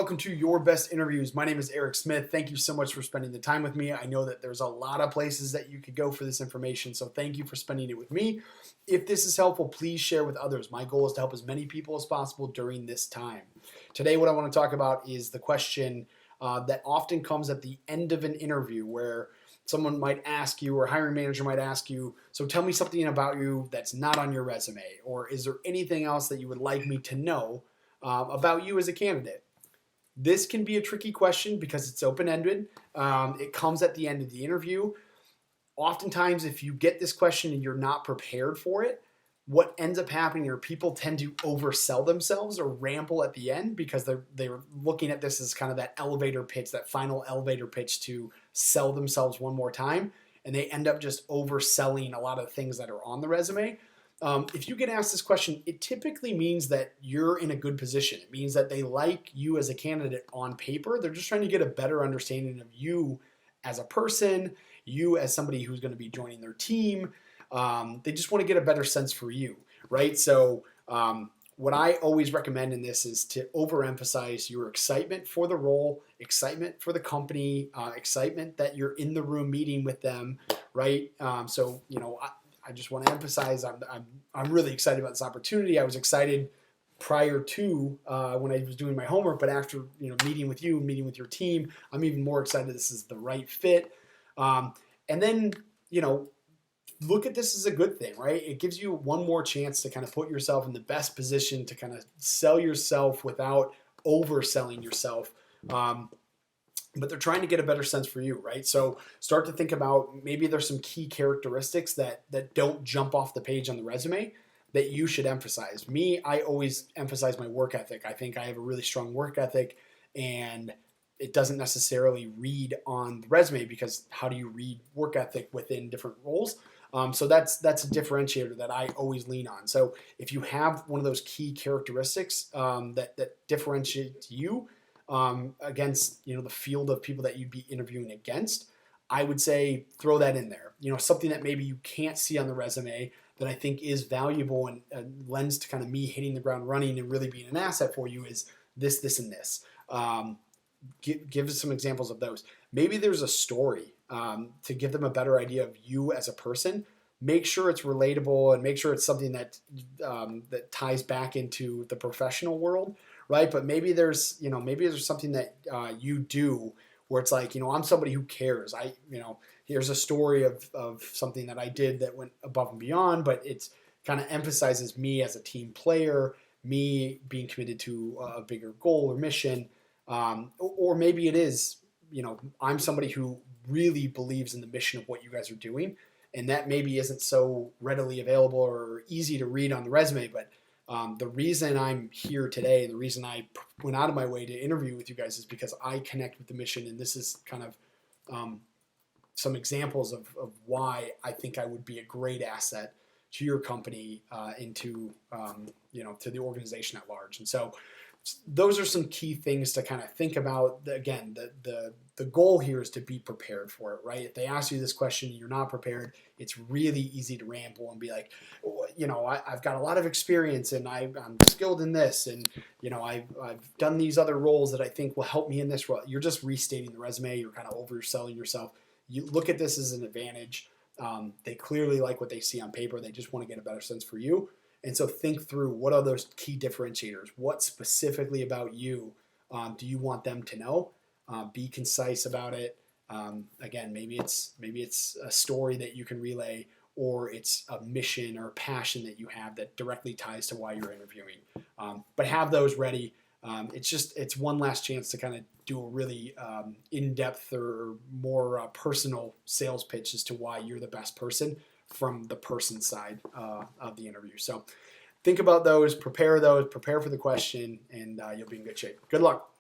welcome to Your Best Interviews. My name is Eric Smith. Thank you so much for spending the time with me. I know that there's a lot of places that you could go for this information, so thank you for spending it with me. If this is helpful, please share with others. My goal is to help as many people as possible during this time. Today, what I want to talk about is the question that often comes at the end of an interview where someone might ask you, or a hiring manager might ask you, so tell me something about you that's not on your resume, or is there anything else that you would like me to know about you as a candidate? This can be a tricky question because it's open-ended. It comes at the end of the interview. Oftentimes, if you get this question and you're not prepared for it, what ends up happening are people tend to oversell themselves or ramble at the end because they're looking at this as kind of that elevator pitch, that final elevator pitch to sell themselves one more time, and they end up just overselling a lot of things that are on the resume. If you get asked this question, it typically means that you're in a good position. It means that they like you as a candidate on paper. They're just trying to get a better understanding of you as a person, you as somebody who's going to be joining their team. They just want to get a better sense for you, right? So what I always recommend in this is to overemphasize your excitement for the role, excitement for the company, excitement that you're in the room meeting with them, right? I just want to emphasize I'm really excited about this opportunity. I was excited prior to when I was doing my homework, but after meeting with you, meeting with your team, I'm even more excited this is the right fit. And then look at this as a good thing, right? It gives you one more chance to kind of put yourself in the best position to kind of sell yourself without overselling yourself. But they're trying to get a better sense for you, right? So start to think about maybe there's some key characteristics that don't jump off the page on the resume that you should emphasize. Me, I always emphasize my work ethic. I think I have a really strong work ethic, and it doesn't necessarily read on the resume because how do you read work ethic within different roles? So that's a differentiator that I always lean on. So if you have one of those key characteristics that differentiates you, against the field of people that you'd be interviewing against, I would say throw that in there. Something that maybe you can't see on the resume that I think is valuable and lends to kind of me hitting the ground running and really being an asset for you is this, and this. Give us some examples of those. Maybe there's a story to give them a better idea of you as a person. Make sure it's relatable and make sure it's something that ties back into the professional world. Right, but maybe there's something that you do where it's like I'm somebody who cares. Here's a story of something that I did that went above and beyond, but it's kind of emphasizes me as a team player, me being committed to a bigger goal or mission, or maybe it is I'm somebody who really believes in the mission of what you guys are doing, and that maybe isn't so readily available or easy to read on the resume, but the reason I'm here today, the reason I went out of my way to interview with you guys is because I connect with the mission, and this is kind of some examples of why I think I would be a great asset to your company and to the organization at large. And so those are some key things to kind of think about. Again, the goal here is to be prepared for it, right? If they ask you this question and you're not prepared, it's really easy to ramble and be like, I've got a lot of experience and I'm skilled in this, and I've done these other roles that I think will help me in this role. You're just restating the resume. You're kind of overselling yourself. You look at this as an advantage. They clearly like what they see on paper. They just want to get a better sense for you. And so think through what are those key differentiators? What specifically about you do you want them to know? Be concise about it. Again, maybe it's a story that you can relay, or it's a mission or passion that you have that directly ties to why you're interviewing. But have those ready. It's one last chance to kind of do a really in-depth or more personal sales pitch as to why you're the best person from the person side of the interview. So think about those, prepare for the question, and you'll be in good shape. Good luck.